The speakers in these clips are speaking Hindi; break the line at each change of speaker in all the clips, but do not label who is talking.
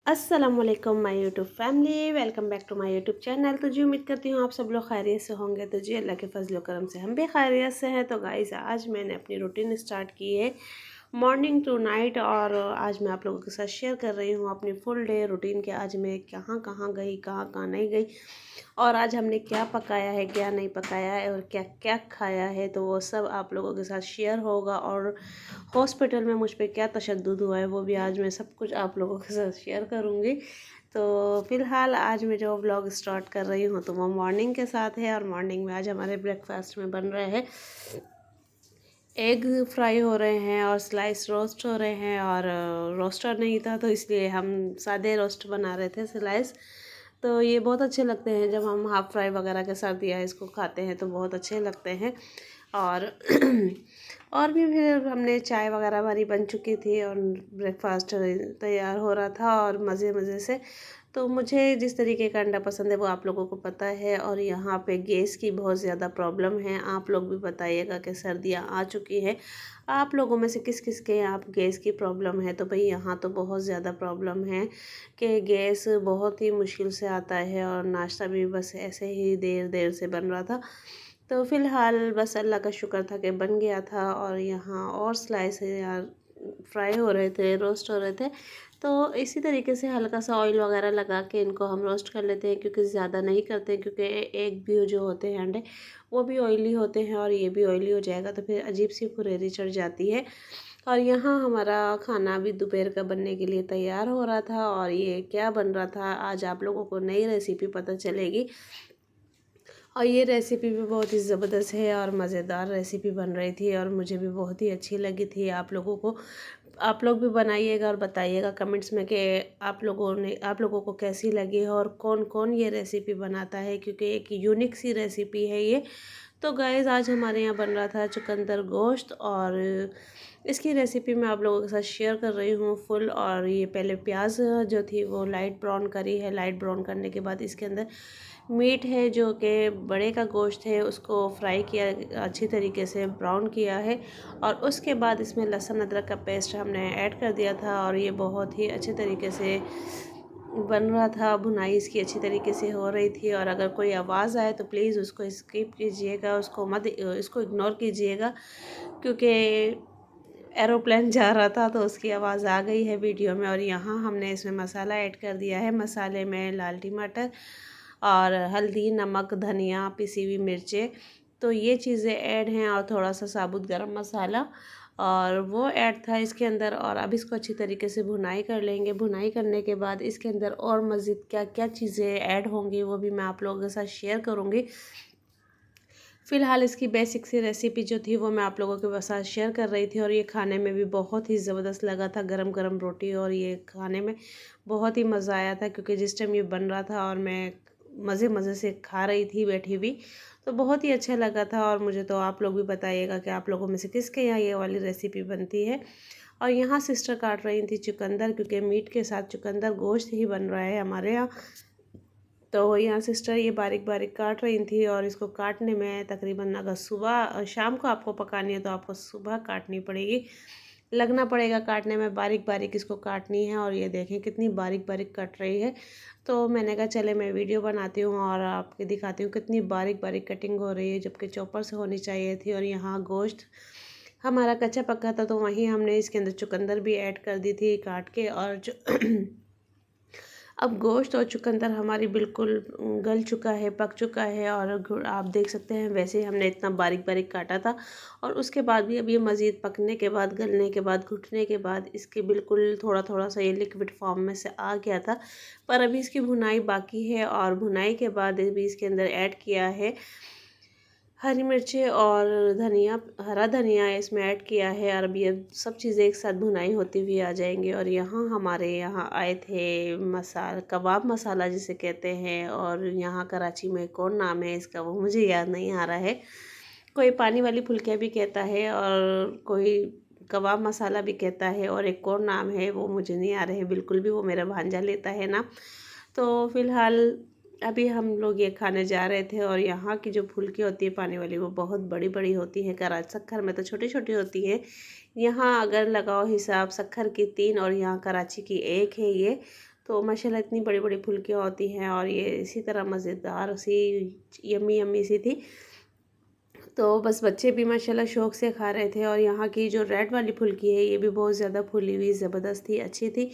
अस्सलाम वालेकुम my YouTube family, welcome back to my YouTube channel. तो जी उम्मीद करती हूँ आप सब लोग खैरियत से होंगे। तो जी अल्लाह के फजल करम से हम भी खैरियत से हैं। तो गाइस आज मैंने अपनी रूटीन स्टार्ट की है मॉर्निंग टू नाइट, और आज मैं आप लोगों के साथ शेयर कर रही हूँ अपनी फुल डे रूटीन के। आज मैं कहाँ कहाँ गई, कहाँ कहाँ नहीं गई, और आज हमने क्या पकाया है, क्या नहीं पकाया है, और क्या क्या खाया है, तो वो सब आप लोगों के साथ शेयर होगा। और हॉस्पिटल में मुझ पे क्या तशद्दुद हुआ है वो भी आज मैं सब कुछ आप लोगों के साथ शेयर करूँगी। तो फ़िलहाल आज मैं जो व्लॉग स्टार्ट कर रही हूँ तो वो मॉर्निंग के साथ है। और मॉर्निंग में आज हमारे ब्रेकफास्ट में बन रहे हैं एग फ्राई हो रहे हैं और स्लाइस रोस्ट हो रहे हैं। और रोस्टर नहीं था तो इसलिए हम सादे रोस्ट बना रहे थे, स्लाइस। तो ये बहुत अच्छे लगते हैं जब हम हाफ़ फ्राई वगैरह के साथ या इसको खाते हैं तो बहुत अच्छे लगते हैं। और और भी फिर हमने चाय वगैरह हमारी बन चुकी थी और ब्रेकफास्ट तैयार हो रहा था और मज़े मज़े से। तो मुझे जिस तरीके का अंडा पसंद है वो आप लोगों को पता है। और यहाँ पे गैस की बहुत ज़्यादा प्रॉब्लम है। आप लोग भी बताइएगा कि सर्दियाँ आ चुकी है, आप लोगों में से किस किस के यहाँ पे गैस की प्रॉब्लम है। तो भाई यहाँ तो बहुत ज़्यादा प्रॉब्लम है कि गैस बहुत ही मुश्किल से आता है, और नाश्ता भी बस ऐसे ही देर देर से बन रहा था। तो फ़िलहाल बस अल्लाह का शुक्र था कि बन गया था। और यहाँ और स्लाइस यार फ्राई हो रहे थे, रोस्ट हो रहे थे। तो इसी तरीके से हल्का सा ऑयल वगैरह लगा के इनको हम रोस्ट कर लेते हैं, क्योंकि ज़्यादा नहीं करते, क्योंकि एग भी जो होते हैं अंडे वो भी ऑयली होते हैं, और ये भी ऑयली हो जाएगा तो फिर अजीब सी फुरेरी चढ़ जाती है। और यहाँ हमारा खाना भी दोपहर का बनने के लिए तैयार हो रहा था। और ये क्या बन रहा था आज आप लोगों को नई रेसिपी पता चलेगी। और ये रेसिपी भी बहुत ही ज़बरदस्त है और मज़ेदार रेसिपी बन रही थी, और मुझे भी बहुत ही अच्छी लगी थी। आप लोग भी बनाइएगा और बताइएगा कमेंट्स में कि आप लोगों को कैसी लगी है और कौन कौन ये रेसिपी बनाता है, क्योंकि एक यूनिक सी रेसिपी है ये। तो गाइज़ आज हमारे यहाँ बन रहा था चुकंदर गोश्त, और इसकी रेसिपी मैं आप लोगों के साथ शेयर कर रही हूँ फुल। और ये पहले प्याज जो थी वो लाइट ब्राउन करी है। लाइट ब्राउन करने के बाद इसके अंदर मीट है जो कि बड़े का गोश्त है, उसको फ्राई किया, अच्छी तरीके से ब्राउन किया है। और उसके बाद इसमें लहसुन अदरक का पेस्ट हमने ऐड कर दिया था, और ये बहुत ही अच्छे तरीके से बन रहा था। भुनाई इसकी अच्छी तरीके से हो रही थी। और अगर कोई आवाज़ आए तो प्लीज़ उसको स्किप कीजिएगा, उसको मत इसको इग्नोर कीजिएगा, क्योंकि एरोप्लेन जा रहा था तो उसकी आवाज़ आ गई है वीडियो में। और यहाँ हमने इसमें मसाला ऐड कर दिया है। मसाले में लाल टमाटर और हल्दी, नमक, धनिया, पिसी हुई मिर्चें, तो ये चीज़ें ऐड हैं, और थोड़ा सा साबुत गरम मसाला और वो ऐड था इसके अंदर। और अब इसको अच्छी तरीके से भुनाई कर लेंगे। भुनाई करने के बाद इसके अंदर और मज़ीद क्या क्या चीज़ें ऐड होंगी वो भी मैं आप लोगों के साथ शेयर करूँगी। फ़िलहाल इसकी बेसिक सी रेसिपी जो थी वो मैं आप लोगों के साथ शेयर कर रही थी। और ये खाने में भी बहुत ही ज़बरदस्त लगा था, गरम गरम रोटी, और ये खाने में बहुत ही मज़ा आया था, क्योंकि जिस टाइम ये बन रहा था और मैं मज़े मज़े से खा रही थी बैठी हुई, तो बहुत ही अच्छा लगा था। और मुझे तो आप लोग भी बताइएगा कि आप लोगों में से किसके यहाँ ये वाली रेसिपी बनती है। और यहाँ सिस्टर काट रही थी चुकंदर, क्योंकि मीट के साथ चुकंदर गोश्त ही बन रहा है हमारे यहाँ। तो यहाँ सिस्टर ये बारीक बारीक काट रही थी, और इसको काटने में तकरीबन अगर सुबह शाम को आपको पकानी है तो आपको सुबह काटनी पड़ेगी, लगना पड़ेगा काटने में। बारीक बारीक इसको काटनी है। और ये देखें कितनी बारीक बारीक कट रही है। तो मैंने कहा चले मैं वीडियो बनाती हूँ और आपको दिखाती हूँ कितनी बारीक बारीक कटिंग हो रही है, जबकि चॉपर से होनी चाहिए थी। और यहाँ गोश्त हमारा कच्चा पक्का था, तो वहीं हमने इसके अंदर चुकंदर भी ऐड कर दी थी काट के। और जो अब गोश्त और चुकंदर हमारी बिल्कुल गल चुका है, पक चुका है। और आप देख सकते हैं वैसे हमने इतना बारीक बारीक काटा था, और उसके बाद भी अब ये मज़ीद पकने के बाद, गलने के बाद, घुटने के बाद इसके बिल्कुल थोड़ा थोड़ा सा ये लिक्विड फॉर्म में से आ गया था। पर अभी इसकी भुनाई बाकी है। और भुनाई के बाद भी इसके अंदर ऐड किया है हरी मिर्चें और धनिया, हरा धनिया इसमें ऐड किया है। और अब ये सब चीज़ें एक साथ भुनाई होती हुई आ जाएंगी। और यहाँ हमारे यहाँ आए थे कबाब मसाला जिसे कहते हैं, और यहाँ कराची में कौन नाम है इसका वो मुझे याद नहीं आ रहा है। कोई पानी वाली फुल्कियाँ भी कहता है, और कोई कबाब मसाला भी कहता है, और एक और नाम है वो मुझे नहीं आ रहे बिल्कुल भी, वो मेरा भांजा लेता है ना। तो फ़िलहाल अभी हम लोग ये खाने जा रहे थे। और यहाँ की जो फुल्की होती है पानी वाली वो बहुत बड़ी बड़ी होती है। कराची सक्खर में तो छोटी छोटी होती है। यहाँ अगर लगाओ हिसाब सक्खर की 3 और यहाँ कराची की 1 है ये। तो माशाल्लाह इतनी बड़ी बड़ी फुल्कियाँ होती हैं और ये इसी तरह मज़ेदार सी यम्मी यम्मी सी थी। तो बस बच्चे भी माशाल्लाह शौक़ से खा रहे थे। और यहाँ की जो रेड वाली फुल्की है ये भी बहुत ज़्यादा फुली हुई ज़बरदस्त थी, अच्छी थी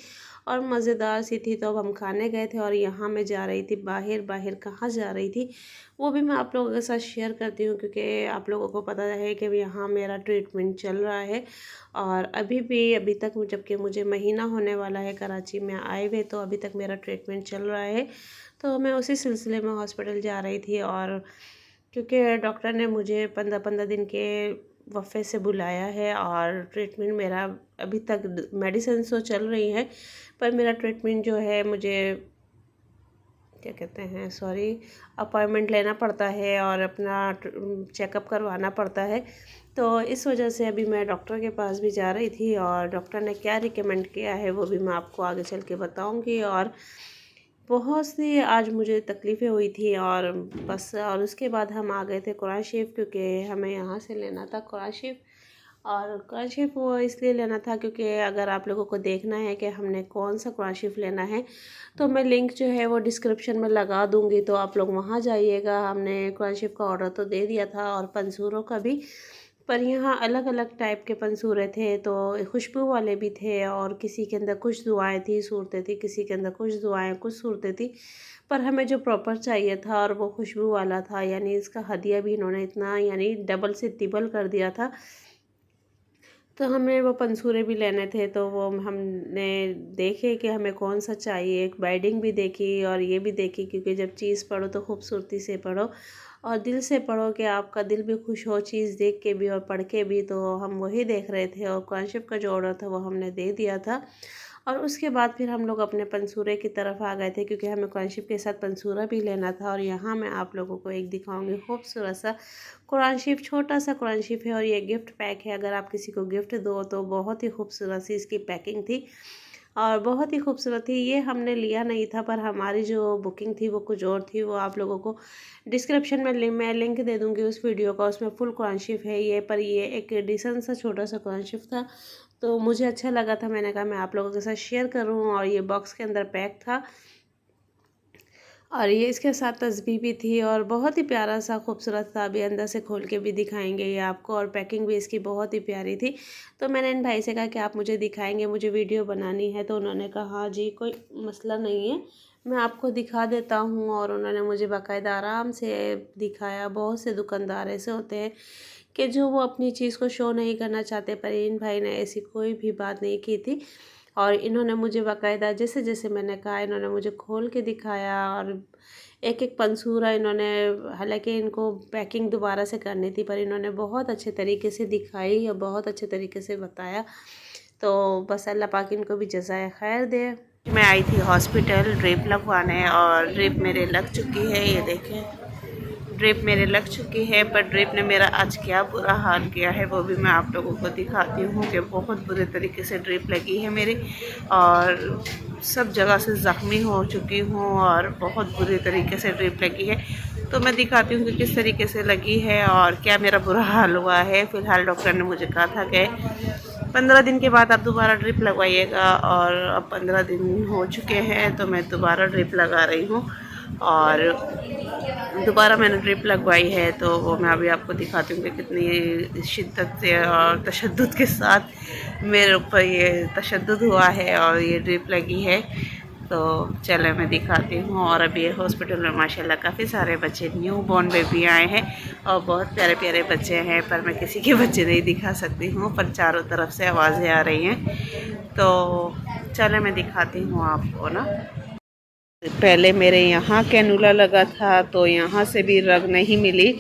और मज़ेदार सी थी। तो अब हम खाने गए थे और यहाँ मैं जा रही थी बाहर कहाँ जा रही थी वो भी मैं आप लोगों के साथ शेयर करती हूँ, क्योंकि आप लोगों को पता है कि यहाँ मेरा ट्रीटमेंट चल रहा है। और अभी तक जबकि मुझे महीना होने वाला है कराची में आए हुए, तो अभी तक मेरा ट्रीटमेंट चल रहा है। तो मैं उसी सिलसिले में हॉस्पिटल जा रही थी और क्योंकि डॉक्टर ने मुझे 15-15 दिन के वफ़े से बुलाया है और ट्रीटमेंट मेरा अभी तक मेडिसिन तो चल रही है, पर मेरा ट्रीटमेंट जो है मुझे क्या कहते हैं अपॉइंटमेंट लेना पड़ता है और अपना चेकअप करवाना पड़ता है। तो इस वजह से अभी मैं डॉक्टर के पास भी जा रही थी और डॉक्टर ने क्या रिकमेंड किया है वो भी मैं आपको आगे चल के बताऊँगी। और बहुत सी आज मुझे तकलीफ़ें हुई थी और बस, और उसके बाद हम आ गए थे कुरान शरीफ, क्योंकि हमें यहाँ से लेना था कुरान शरीफ। और कुरान शरीफ वो इसलिए लेना था क्योंकि अगर आप लोगों को देखना है कि हमने कौन सा कुरान शरीफ लेना है तो मैं लिंक जो है वो डिस्क्रिप्शन में लगा दूँगी, तो आप लोग वहाँ जाइएगा। हमने कुरान शरीफ का ऑर्डर तो दे दिया था और पंसूरों का भी, पर यहाँ अलग अलग टाइप के पंसूरे थे। तो खुशबू वाले भी थे और किसी के अंदर कुछ दुआएं थी, सूरतें थी, किसी के अंदर कुछ दुआएं कुछ सूरतें थी, पर हमें जो प्रॉपर चाहिए था और वो खुशबू वाला था। यानी इसका हदिया भी इन्होंने इतना यानी डबल से ट्रिपल कर दिया था। तो हमें वो पंसूरे भी लेने थे, तो वो हमने देखे कि हमें कौन सा चाहिए। एक बाइडिंग भी देखी और ये भी देखी, क्योंकि जब चीज़ पढ़ो तो खूबसूरती से पढ़ो और दिल से पढ़ो कि आपका दिल भी खुश हो चीज़ देख के भी और पढ़ के भी। तो हम वही देख रहे थे और कुरान शरीफ का जो ऑर्डर था वो हमने दे दिया था। और उसके बाद फिर हम लोग अपने पंसूरे की तरफ आ गए थे, क्योंकि हमें कुरान शरीफ के साथ पंसूरा भी लेना था। और यहाँ मैं आप लोगों को एक दिखाऊंगी खूबसूरत सा कुरान शरीफ, छोटा सा कुरान शरीफ है और ये गिफ्ट पैक है। अगर आप किसी को गिफ्ट दो तो बहुत ही खूबसूरत सी इसकी पैकिंग थी और बहुत ही खूबसूरत थी। ये हमने लिया नहीं था, पर हमारी जो बुकिंग थी वो कुछ और थी। वो आप लोगों को डिस्क्रिप्शन में मैं लिंक दे दूँगी उस वीडियो का, उसमें फुल कुरान शरीफ है ये। पर ये एक डिसेंट सा छोटा सा कुरान शरीफ था, तो मुझे अच्छा लगा था, मैंने कहा मैं आप लोगों के साथ शेयर करूँ। और ये बॉक्स के अंदर पैक था और ये इसके साथ तस्बीह भी थी और बहुत ही प्यारा सा खूबसूरत था। अभी अंदर से खोल के भी दिखाएंगे ये आपको, और पैकिंग भी इसकी बहुत ही प्यारी थी। तो मैंने इन भाई से कहा कि आप मुझे दिखाएंगे, मुझे वीडियो बनानी है। तो उन्होंने कहा हाँ जी कोई मसला नहीं है, मैं आपको दिखा देता हूँ। और उन्होंने मुझे बाकायदा आराम से दिखाया। बहुत से दुकानदार ऐसे होते हैं कि जो वो अपनी चीज़ को शो नहीं करना चाहते, पर इन भाई ने ऐसी कोई भी बात नहीं की थी। और इन्होंने मुझे बाकायदा जैसे जैसे मैंने कहा इन्होंने मुझे खोल के दिखाया और एक एक पंसूरा इन्होंने, हालांकि इनको पैकिंग दोबारा से करनी थी, पर इन्होंने बहुत अच्छे तरीके से दिखाई और बहुत अच्छे तरीके से बताया। तो बस अल्लाह पाक इनको भी जज़ाए खैर दे। मैं आई थी हॉस्पिटल ड्रिप लगवाने और ड्रिप मेरे लग चुकी है, ये देखें ड्रिप मेरे लग चुकी है। पर ड्रिप ने मेरा आज क्या बुरा हाल किया है वो भी मैं आप लोगों को दिखाती हूँ कि बहुत बुरे तरीके से ड्रिप लगी है मेरी और सब जगह से ज़ख्मी हो चुकी हूँ और बहुत बुरे तरीके से ड्रिप लगी है। तो मैं दिखाती हूँ कि किस तरीके से लगी है और क्या मेरा बुरा हाल हुआ है। फ़िलहाल डॉक्टर ने मुझे कहा था कि 15 दिन के बाद आप दोबारा ड्रिप लगवाइएगा, और अब 15 दिन हो चुके हैं तो मैं दोबारा ड्रिप लगा रही हूँ। और दोबारा मैंने ड्रिप लगवाई है, तो वो मैं अभी आपको दिखाती हूँ कि कितनी शिद्दत से और तशद्दुद के साथ मेरे ऊपर ये तशद्दुद हुआ है और ये ड्रिप लगी है। तो चले मैं दिखाती हूँ। और अभी हॉस्पिटल में माशाल्लाह काफ़ी सारे बच्चे न्यू बॉर्न बेबी आए हैं और बहुत प्यारे प्यारे बच्चे हैं, पर मैं किसी के बच्चे नहीं दिखा सकती हूँ, पर चारों तरफ से आवाज़ें आ रही हैं। तो चले मैं दिखाती हूँ आपको ना। पहले मेरे यहाँ कैनुला लगा था तो यहाँ से भी रग नहीं मिली,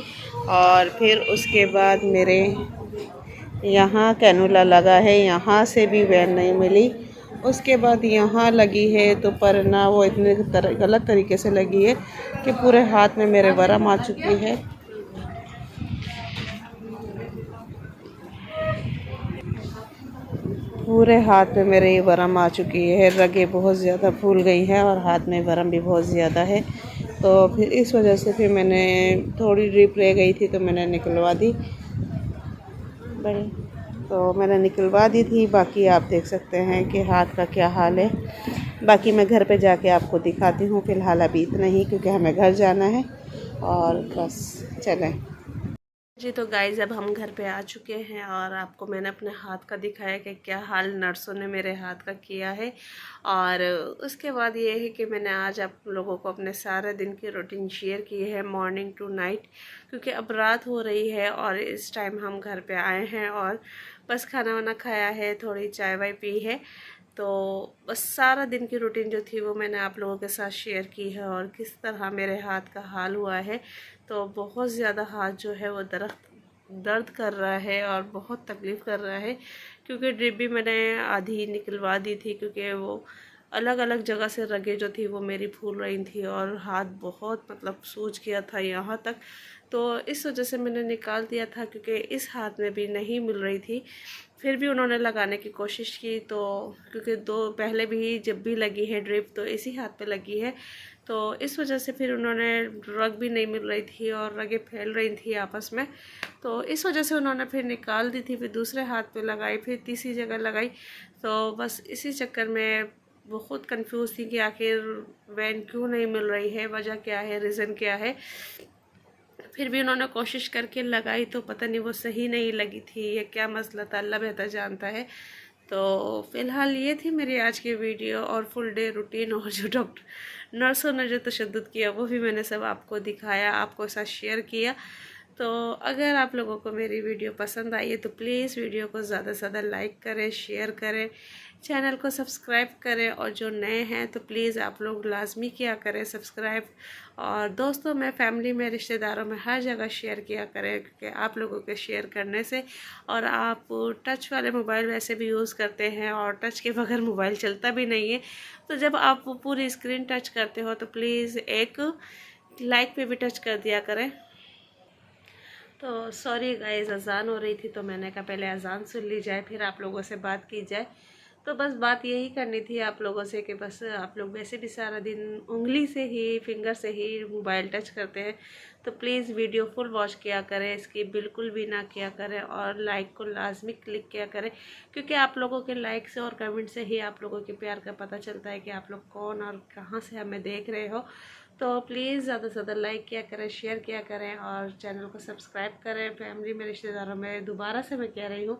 और फिर उसके बाद मेरे यहाँ कैनुला लगा है, यहाँ से भी वैन नहीं मिली। उसके बाद यहाँ लगी है तो पर ना वो इतने गलत तरीके से लगी है कि पूरे हाथ में मेरे वरम आ चुकी है। पूरे हाथ में मेरे वरम आ चुकी है, रगें बहुत ज़्यादा फूल गई हैं और हाथ में वरम भी बहुत ज़्यादा है। तो फिर इस वजह से फिर मैंने थोड़ी ड्रिप रह गई थी तो मैंने निकलवा दी। तो मैंने निकलवा दी थी। बाकी आप देख सकते हैं कि हाथ का क्या हाल है। बाकी मैं घर पे जाके आपको दिखाती हूँ। फ़िलहाल अभी इतना ही, क्योंकि हमें घर जाना है। और बस चलें जी। तो गाइस अब हम घर पे आ चुके हैं और आपको मैंने अपने हाथ का दिखाया कि क्या हाल नर्सों ने मेरे हाथ का किया है। और उसके बाद ये है कि मैंने आज आप लोगों को अपने सारे दिन की रूटीन शेयर की है, मॉर्निंग टू नाइट, क्योंकि अब रात हो रही है और इस टाइम हम घर पे आए हैं और बस खाना वाना खाया है, थोड़ी चाय वाय पी है। तो बस सारा दिन की रूटीन जो थी वो मैंने आप लोगों के साथ शेयर की है और किस तरह मेरे हाथ का हाल हुआ है। तो बहुत ज़्यादा हाथ जो है वो दर्द कर रहा है और बहुत तकलीफ़ कर रहा है, क्योंकि ड्रिप भी मैंने आधी निकलवा दी थी, क्योंकि वो अलग अलग जगह से रगें जो थी वो मेरी फूल रही थी और हाथ बहुत मतलब सूज गया था यहाँ तक। तो इस वजह से मैंने निकाल दिया था, क्योंकि इस हाथ में भी नहीं मिल रही थी। फिर भी उन्होंने लगाने की कोशिश की, तो क्योंकि दो पहले भी जब भी लगी है ड्रिप तो इसी हाथ पे लगी है, तो इस वजह से फिर उन्होंने रग भी नहीं मिल रही थी और रगें फैल रही थी आपस में। तो इस वजह से उन्होंने फिर निकाल दी थी, फिर दूसरे हाथ पे लगाई, फिर तीसरी जगह लगाई। तो बस इसी चक्कर में बहुत कंफ्यूज थी कि आखिर वैन क्यों नहीं मिल रही है, वजह क्या है, रीज़न क्या है। फिर भी उन्होंने कोशिश करके लगाई, तो पता नहीं वो सही नहीं लगी थी, ये क्या मसला था, अल्लाह बेहतर जानता है। तो फ़िलहाल ये थी मेरी आज की वीडियो और फुल डे रूटीन, और जो डॉक्टर नर्सों ने जो तशद्दुद किया वो भी मैंने सब आपको दिखाया, आपको साथ शेयर किया। तो अगर आप लोगों को मेरी वीडियो पसंद आई है तो प्लीज़ वीडियो को ज़्यादा से ज़्यादा लाइक करें, शेयर करें, चैनल को सब्सक्राइब करें, और जो नए हैं तो प्लीज़ आप लोग लाजमी किया करें सब्सक्राइब। और दोस्तों में, फैमिली में, रिश्तेदारों में, हर जगह शेयर किया करें, क्योंकि आप लोगों के शेयर करने से, और आप टच वाले मोबाइल वैसे भी यूज़ करते हैं और टच के बगैर मोबाइल चलता भी नहीं है, तो जब आप वो पूरी स्क्रीन टच करते हो तो प्लीज़ एक लाइक पे भी टच कर दिया करें। तो सॉरी गाइस, अज़ान हो रही थी तो मैंने कहा पहले अज़ान सुन ली जाए फिर आप लोगों से बात की जाए। तो बस बात यही करनी थी आप लोगों से कि बस आप लोग वैसे भी सारा दिन उंगली से ही, फिंगर से ही मोबाइल टच करते हैं, तो प्लीज़ वीडियो फुल वॉच किया करें, इसकी बिल्कुल भी ना किया करें, और लाइक को लाजमी क्लिक किया करें, क्योंकि आप लोगों के लाइक से और कमेंट से ही आप लोगों के प्यार का पता चलता है कि आप लोग कौन और कहाँ से हमें देख रहे हो। तो प्लीज़ ज़्यादा से ज़्यादा लाइक किया करें, शेयर किया करें, और चैनल को सब्सक्राइब करें। फैमिली में, रिश्तेदारों में दोबारा से मैं कह रही हूँ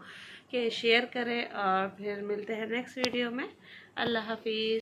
कि शेयर करें, और फिर मिलते हैं नेक्स्ट वीडियो में। अल्लाह हाफिज़।